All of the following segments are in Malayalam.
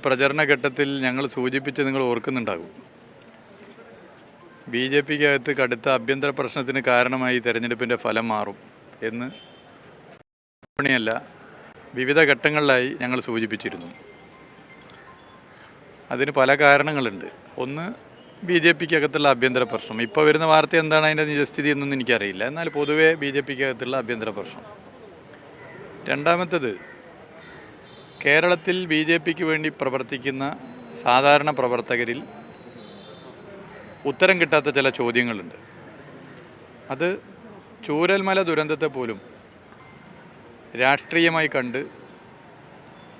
പ്രചരണ ഘട്ടത്തിൽ ഞങ്ങൾ സൂചിപ്പിച്ച് നിങ്ങൾ ഓർക്കുന്നുണ്ടാകും. ബി ജെ പിക്കകത്ത് കടുത്ത ആഭ്യന്തര പ്രശ്നത്തിന് കാരണമായി തെരഞ്ഞെടുപ്പിൻ്റെ ഫലം മാറും എന്ന് ല്ല വിവിധ ഘട്ടങ്ങളിലായി ഞങ്ങൾ സൂചിപ്പിച്ചിരുന്നു. അതിന് പല കാരണങ്ങളുണ്ട്. ഒന്ന്, ബി ജെ പിക്കകത്തുള്ള ആഭ്യന്തര പ്രശ്നം. ഇപ്പോൾ വരുന്ന വാർത്ത എന്താണ് അതിൻ്റെ നിജസ്ഥിതി എന്നൊന്നും എനിക്കറിയില്ല. എന്നാൽ പൊതുവേ ബി ജെ പിക്കകത്തുള്ള ആഭ്യന്തര പ്രശ്നം. രണ്ടാമത്തേത്, കേരളത്തിൽ ബി ജെ പിക്ക് വേണ്ടി പ്രവർത്തിക്കുന്ന സാധാരണ പ്രവർത്തകരിൽ ഉത്തരം കിട്ടാത്ത ചില ചോദ്യങ്ങളുണ്ട്. അത് ചൂരൽമല ദുരന്തത്തെ പോലും രാഷ്ട്രീയമായി കണ്ട്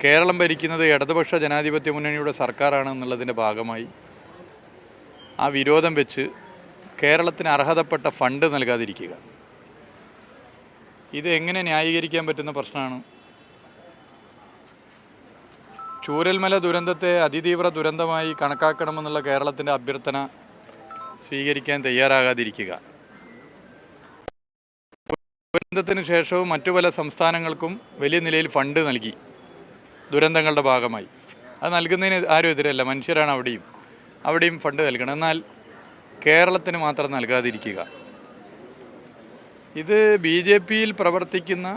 കേരളം ഭരിക്കുന്നത് ഇടതുപക്ഷ ജനാധിപത്യ മുന്നണിയുടെ സർക്കാരാണ് എന്നുള്ളതിൻ്റെ ഭാഗമായി ആ വിരോധം വെച്ച് കേരളത്തിന് അർഹതപ്പെട്ട ഫണ്ട് നൽകാതിരിക്കുക. ഇത് എങ്ങനെ ന്യായീകരിക്കാൻ പറ്റുന്ന പ്രശ്നമാണ്? ചൂരൽമല ദുരന്തത്തെ അതിതീവ്ര ദുരന്തമായി കണക്കാക്കണമെന്നുള്ള കേരളത്തിൻ്റെ അഭ്യർത്ഥന സ്വീകരിക്കാൻ തയ്യാറാകാതിരിക്കുക. ദുരന്തത്തിന് ശേഷവും മറ്റു പല സംസ്ഥാനങ്ങൾക്കും വലിയ നിലയിൽ ഫണ്ട് നൽകി ദുരന്തങ്ങളുടെ ഭാഗമായി. അത് നൽകുന്നതിന് ആരും എതിരല്ല, മനുഷ്യരാണ് അവിടെയും ഫണ്ട് നൽകണം. എന്നാൽ കേരളത്തിന് മാത്രം നൽകാതിരിക്കുക. ഇത് ബി ജെ പിയിൽ പ്രവർത്തിക്കുന്ന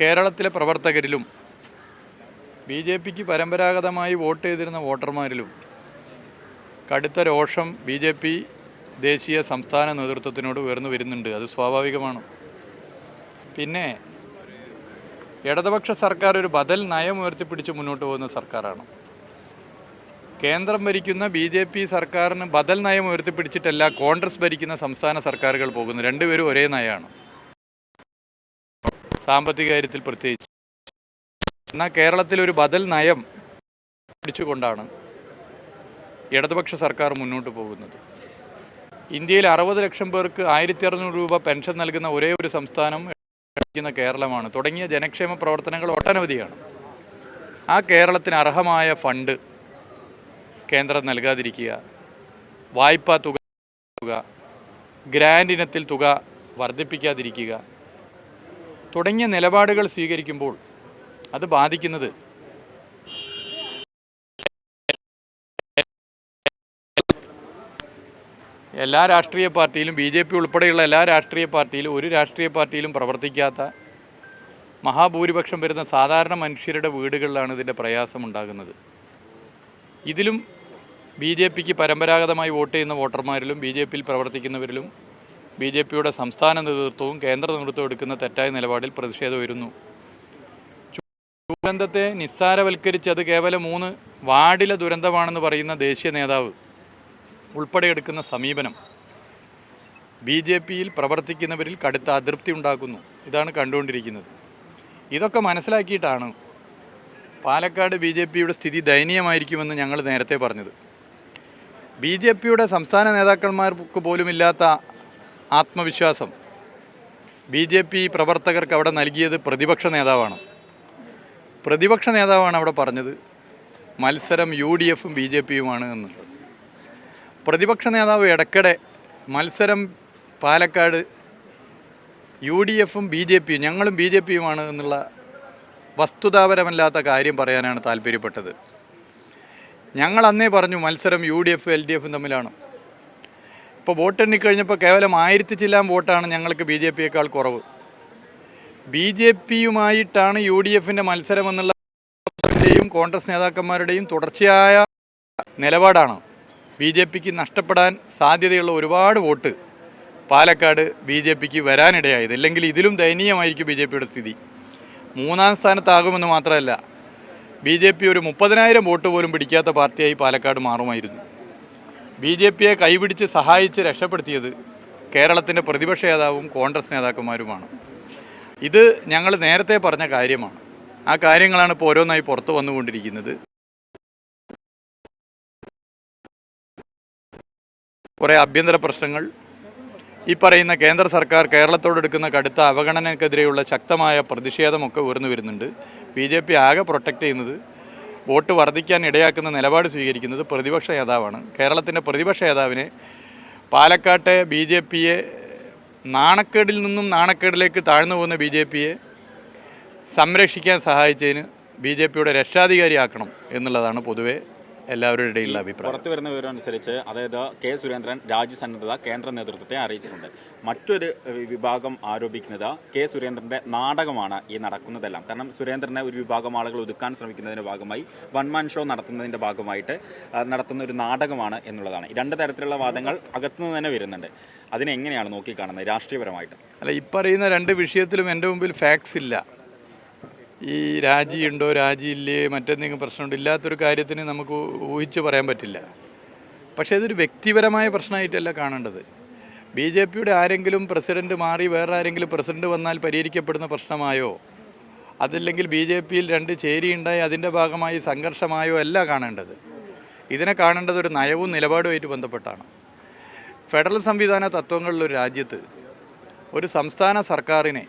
കേരളത്തിലെ പ്രവർത്തകരിലും ബി ജെ പിക്ക് പരമ്പരാഗതമായി വോട്ട് ചെയ്തിരുന്ന വോട്ടർമാരിലും കടുത്ത രോഷം ബി ജെ പി ദേശീയ സംസ്ഥാന നേതൃത്വത്തിനോട് ഉയർന്നു വരുന്നുണ്ട്. അത് സ്വാഭാവികമാണ്. പിന്നെ ഇടതുപക്ഷ സർക്കാർ ഒരു ബദൽ നയം ഉയർത്തിപ്പിടിച്ച് മുന്നോട്ട് പോകുന്ന സർക്കാരാണ്. കേന്ദ്രം ഭരിക്കുന്ന ബി ജെ പി സർക്കാരിന് ബദൽ നയം ഉയർത്തിപ്പിടിച്ചിട്ടല്ല കോൺഗ്രസ് ഭരിക്കുന്ന സംസ്ഥാന സർക്കാരുകൾ പോകുന്നത്. രണ്ടുപേരും ഒരേ നയമാണ്, സാമ്പത്തിക കാര്യത്തിൽ പ്രത്യേകിച്ച്. എന്നാൽ കേരളത്തിലൊരു ബദൽ നയം പിടിച്ചുകൊണ്ടാണ് ഇടതുപക്ഷ സർക്കാർ മുന്നോട്ട് പോകുന്നത്. ഇന്ത്യയിൽ 60 ലക്ഷം പേർക്ക് 1600 രൂപ പെൻഷൻ നൽകുന്ന ഒരേ ഒരു സംസ്ഥാനം കേരളമാണ്. തുടങ്ങിയ ജനക്ഷേമ പ്രവർത്തനങ്ങൾ ഒട്ടനവധിയാണ്. ആ കേരളത്തിന് അർഹമായ ഫണ്ട് കേന്ദ്രം നൽകാതിരിക്കുക, വായ്പാ തുക, ഗ്രാൻഡ് ഇനത്തിൽ തുക വർദ്ധിപ്പിക്കാതിരിക്കുക തുടങ്ങിയ നിലപാടുകൾ സ്വീകരിക്കുമ്പോൾ അത് ബാധിക്കുന്നത് എല്ലാ രാഷ്ട്രീയ പാർട്ടിയിലും, ബി ജെ പി ഉൾപ്പെടെയുള്ള എല്ലാ രാഷ്ട്രീയ പാർട്ടിയിലും, ഒരു രാഷ്ട്രീയ പാർട്ടിയിലും പ്രവർത്തിക്കാത്ത മഹാഭൂരിപക്ഷം വരുന്ന സാധാരണ മനുഷ്യരുടെ വീടുകളിലാണ് ഇതിൻ്റെ പ്രയാസമുണ്ടാകുന്നത്. ഇതിലും ബി ജെ പിക്ക് പരമ്പരാഗതമായി വോട്ട് ചെയ്യുന്ന വോട്ടർമാരിലും ബി ജെ പിയിൽ പ്രവർത്തിക്കുന്നവരിലും ബി ജെ പിയുടെ സംസ്ഥാന നേതൃത്വവും കേന്ദ്ര നേതൃത്വവും എടുക്കുന്ന തെറ്റായ നിലപാടിൽ പ്രതിഷേധം വരുന്നു. ദുരന്തത്തെ നിസ്സാരവൽക്കരിച്ച് അത് കേവലം 3 വാർഡിലെ ദുരന്തമാണെന്ന് പറയുന്ന ദേശീയ നേതാവ് ഉൾപ്പെടെ എടുക്കുന്ന സമീപനം ബി ജെ പിയിൽ പ്രവർത്തിക്കുന്നവരിൽ കടുത്ത അതൃപ്തി ഉണ്ടാക്കുന്നു. ഇതാണ് കണ്ടുകൊണ്ടിരിക്കുന്നത്. ഇതൊക്കെ മനസ്സിലാക്കിയിട്ടാണ് പാലക്കാട് ബി ജെ പിയുടെ സ്ഥിതി ദയനീയമായിരിക്കുമെന്ന് ഞങ്ങൾ നേരത്തെ പറഞ്ഞത്. ബി ജെ പിയുടെ സംസ്ഥാന നേതാക്കന്മാർക്ക് പോലുമില്ലാത്ത ആത്മവിശ്വാസം ബി ജെ പി പ്രവർത്തകർക്ക് അവിടെ നൽകിയത് പ്രതിപക്ഷ നേതാവാണ്. പ്രതിപക്ഷ നേതാവാണ് അവിടെ പറഞ്ഞത് മത്സരം യു ഡി എഫും ബി ജെ പിയുമാണ് എന്നുള്ളത്. പ്രതിപക്ഷ നേതാവ് ഇടയ്ക്കിടെ മത്സരം പാലക്കാട് യു ഡി എഫും ബി ജെ പിയും, ഞങ്ങളും ബി ജെ പിയുമാണ് എന്നുള്ള വസ്തുതാപരമല്ലാത്ത കാര്യം പറയാനാണ് താല്പര്യപ്പെട്ടത്. ഞങ്ങൾ അന്നേ പറഞ്ഞു മത്സരം യു ഡി എഫും എൽ ഡി എഫും തമ്മിലാണ്. ഇപ്പോൾ വോട്ടെണ്ണിക്കഴിഞ്ഞപ്പോൾ കേവലം 1000 ചില്ലാൻ വോട്ടാണ് ഞങ്ങൾക്ക് ബി ജെ പിയേക്കാൾ കുറവ്. ബി ജെ പിയുമായിട്ടാണ് യു ഡി എഫിൻ്റെ മത്സരമെന്നുള്ള കോൺഗ്രസ് നേതാക്കന്മാരുടെയും തുടർച്ചയായ നിലപാടാണ് ബി ജെ പിക്ക് നഷ്ടപ്പെടാൻ സാധ്യതയുള്ള ഒരുപാട് വോട്ട് പാലക്കാട് ബി ജെ പിക്ക് വരാനിടയായത്. അല്ലെങ്കിൽ ഇതിലും ദയനീയമായിരിക്കും ബി ജെ പിയുടെ സ്ഥിതി. 3ാം സ്ഥാനത്താകുമെന്ന് മാത്രമല്ല, ബി ജെ പി ഒരു 30,000 വോട്ട് പോലും പിടിക്കാത്ത പാർട്ടിയായി പാലക്കാട് മാറുമായിരുന്നു. ബി ജെ പിയെ കൈപിടിച്ച് സഹായിച്ച് രക്ഷപ്പെടുത്തിയത് കേരളത്തിൻ്റെ പ്രതിപക്ഷ നേതാവും കോൺഗ്രസ് നേതാക്കന്മാരുമാണ്. ഇത് ഞങ്ങൾ നേരത്തെ പറഞ്ഞ കാര്യമാണ്. ആ കാര്യങ്ങളാണ് ഇപ്പോൾ ഓരോന്നായി പുറത്തു വന്നുകൊണ്ടിരിക്കുന്നത്. കുറേ ആഭ്യന്തര പ്രശ്നങ്ങൾ, ഈ പറയുന്ന കേന്ദ്ര സർക്കാർ കേരളത്തോടെടുക്കുന്ന കടുത്ത അവഗണനക്കെതിരെയുള്ള ശക്തമായ പ്രതിഷേധമൊക്കെ ഉയർന്നു വരുന്നുണ്ട്. ബി ജെ പി ആകെ പ്രൊട്ടക്റ്റ് ചെയ്യുന്നത്, വോട്ട് വർദ്ധിക്കാൻ ഇടയാക്കുന്ന നിലപാട് സ്വീകരിക്കുന്നത് പ്രതിപക്ഷ നേതാവാണ്. കേരളത്തിൻ്റെ പ്രതിപക്ഷ നേതാവിനെ പാലക്കാട്ടെ ബി ജെ പിയെ നാണക്കേടിൽ നിന്നും നാണക്കേടിലേക്ക് താഴ്ന്നു പോകുന്ന ബി ജെ പിയെ സംരക്ഷിക്കാൻ സഹായിച്ചതിന് BJPയുടെ രക്ഷാധികാരിയാക്കണം എന്നുള്ളതാണ് പൊതുവെ എല്ലാവരുടെ ഇടയിലുള്ള അഭിപ്രായം. പുറത്തു വരുന്ന വിവരം അനുസരിച്ച് അതായത് കെ സുരേന്ദ്രൻ രാജ്യസന്നദ്ധത കേന്ദ്ര നേതൃത്വത്തെ അറിയിച്ചിട്ടുണ്ട്. മറ്റൊരു വിഭാഗം ആരോപിക്കുന്നത് കെ സുരേന്ദ്രൻ്റെ നാടകമാണ് ഈ നടക്കുന്നതെല്ലാം. കാരണം സുരേന്ദ്രനെ ഒരു വിഭാഗം ആളുകൾ ഒതുക്കാൻ ശ്രമിക്കുന്നതിൻ്റെ ഭാഗമായി വൺമാൻ ഷോ നടത്തുന്നതിൻ്റെ ഭാഗമായിട്ട് നടത്തുന്ന ഒരു നാടകമാണ് എന്നുള്ളതാണ്. രണ്ട് തരത്തിലുള്ള വാദങ്ങൾ അകത്തുനിന്ന് തന്നെ വരുന്നുണ്ട്. അതിനെങ്ങനെയാണ് നോക്കിക്കാണുന്നത് രാഷ്ട്രീയപരമായിട്ട്? അല്ല, ഇപ്പറയുന്ന രണ്ട് വിഷയത്തിലും എൻ്റെ മുമ്പിൽ ഫാക്ട്സ് ഇല്ല. ഈ രാജിയുണ്ടോ രാജിയില്ലേ മറ്റെന്തെങ്കിലും പ്രശ്നമുണ്ടോ ഇല്ലാത്തൊരു കാര്യത്തിന് നമുക്ക് ഊഹിച്ച് പറയാൻ പറ്റില്ല. പക്ഷേ ഇതൊരു വ്യക്തിപരമായ പ്രശ്നമായിട്ടല്ല കാണേണ്ടത്. BJPയുടെ ആരെങ്കിലും പ്രസിഡന്റ് മാറി വേറെ ആരെങ്കിലും പ്രസിഡന്റ് വന്നാൽ പരിഹരിക്കപ്പെടുന്ന പ്രശ്നമായോ അതല്ലെങ്കിൽ BJPയിൽ രണ്ട് ചേരിയുണ്ടായി അതിൻ്റെ ഭാഗമായി സംഘർഷമായോ അല്ല കാണേണ്ടത്. ഇതിനെ കാണേണ്ടത് ഒരു നയവും നിലപാടുമായിട്ട് ബന്ധപ്പെട്ടാണ്. ഫെഡറൽ സംവിധാന തത്വങ്ങളിലൊരു രാജ്യത്ത് ഒരു സംസ്ഥാന സർക്കാരിനെ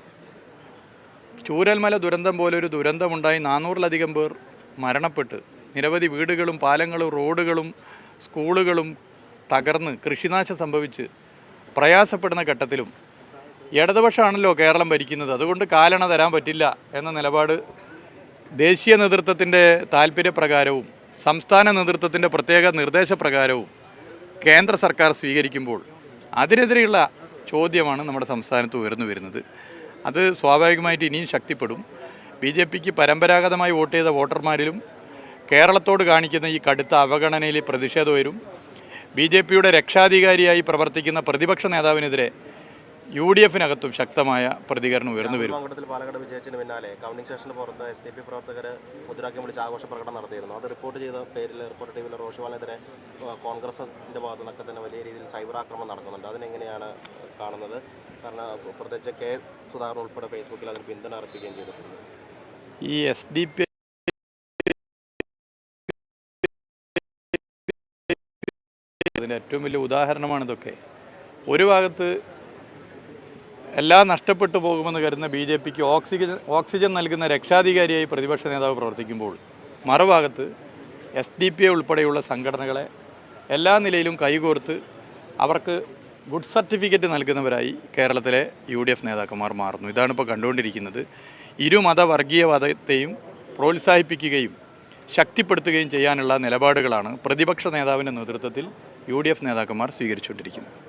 ചൂരൽമല ദുരന്തം പോലൊരു ദുരന്തമുണ്ടായി 400-ലധികം പേർ മരണപ്പെട്ട് നിരവധി വീടുകളും പാലങ്ങളും റോഡുകളും സ്കൂളുകളും തകർന്ന് കൃഷിനാശം സംഭവിച്ച് പ്രയാസപ്പെടുന്ന ഘട്ടത്തിലും ഇടതുപക്ഷമാണല്ലോ കേരളം ഭരിക്കുന്നത്, അതുകൊണ്ട് കാലണ തരാൻ പറ്റില്ല എന്ന നിലപാട് ദേശീയ നേതൃത്വത്തിൻ്റെ താൽപ്പര്യപ്രകാരവും സംസ്ഥാന നേതൃത്വത്തിൻ്റെ പ്രത്യേക നിർദ്ദേശപ്രകാരവും കേന്ദ്ര സർക്കാർ സ്വീകരിക്കുമ്പോൾ അതിനെതിരെയുള്ള ചോദ്യമാണ് നമ്മുടെ സംസ്ഥാനത്ത് ഉയർന്നു വരുന്നത്. അത് സ്വാഭാവികമായിട്ട് ഇനിയും ശക്തിപ്പെടും. BJPക്ക് പരമ്പരാഗതമായി വോട്ട് ചെയ്ത വോട്ടർമാരിലും കേരളത്തോട് കാണിക്കുന്ന ഈ കടുത്ത അവഗണനയിൽ പ്രതിഷേധം വരും. BJPയുടെ രക്ഷാധികാരിയായി പ്രവർത്തിക്കുന്ന പ്രതിപക്ഷ നേതാവിനെതിരെ UDF-നകത്തും ശക്തമായ പ്രതികരണം ഉയർന്നു വരും. പാലക്കാട് വിജയിച്ചതിന് പിന്നാലെ കൗണ്ടിംഗ് സ്റ്റേഷന് പുറത്ത് SDP പ്രവർത്തകർ മുദ്രാവാക്യം വിളിച്ച് ആഘോഷ പ്രകടനം നടത്തിയിരുന്നു. അത് റിപ്പോർട്ട് ചെയ്ത പേരിൽ റിപ്പോർട്ട് ടീമിലെ റോഷിവാളിനെതിരെ കോൺഗ്രസിൻ്റെ ഭാഗത്തു നിന്നൊക്കെ തന്നെ വലിയ രീതിയിൽ സൈബർ ആക്രമണം നടക്കുന്നുണ്ട്. അതിനെങ്ങനെയാണ് കാണുന്നത്? കാരണം പ്രത്യേകിച്ച് കെ സുധാകരൻ ഉൾപ്പെടെ ഫേസ്ബുക്കിൽ അതിന് പിന്തുണ അർപ്പിക്കുകയും ചെയ്തിട്ടുണ്ട്. ഈ SDP അതിൻ്റെ ഏറ്റവും വലിയ ഉദാഹരണമാണ് ഇതൊക്കെ. ഒരു ഭാഗത്ത് എല്ലാം നഷ്ടപ്പെട്ടു പോകുമെന്ന് കരുതുന്ന BJPക്ക് ഓക്സിജൻ നൽകുന്ന രക്ഷാധികാരിയായി പ്രതിപക്ഷ നേതാവ് പ്രവർത്തിക്കുമ്പോൾ മറുഭാഗത്ത് SDP ഉൾപ്പെടെയുള്ള സംഘടനകളെ എല്ലാ നിലയിലും കൈകോർത്ത് അവർക്ക് ഗുഡ് സർട്ടിഫിക്കറ്റ് നൽകുന്നവരായി കേരളത്തിലെ UDF നേതാക്കന്മാർ മാറുന്നു. ഇതാണിപ്പോൾ കണ്ടുകൊണ്ടിരിക്കുന്നത്. ഇരുമതവർഗീയവാദത്തെയും പ്രോത്സാഹിപ്പിക്കുകയും ശക്തിപ്പെടുത്തുകയും ചെയ്യാനുള്ള നിലപാടുകളാണ് പ്രതിപക്ഷ നേതാവിൻ്റെ നേതൃത്വത്തിൽ UDF നേതാക്കന്മാർ സ്വീകരിച്ചുകൊണ്ടിരിക്കുന്നത്.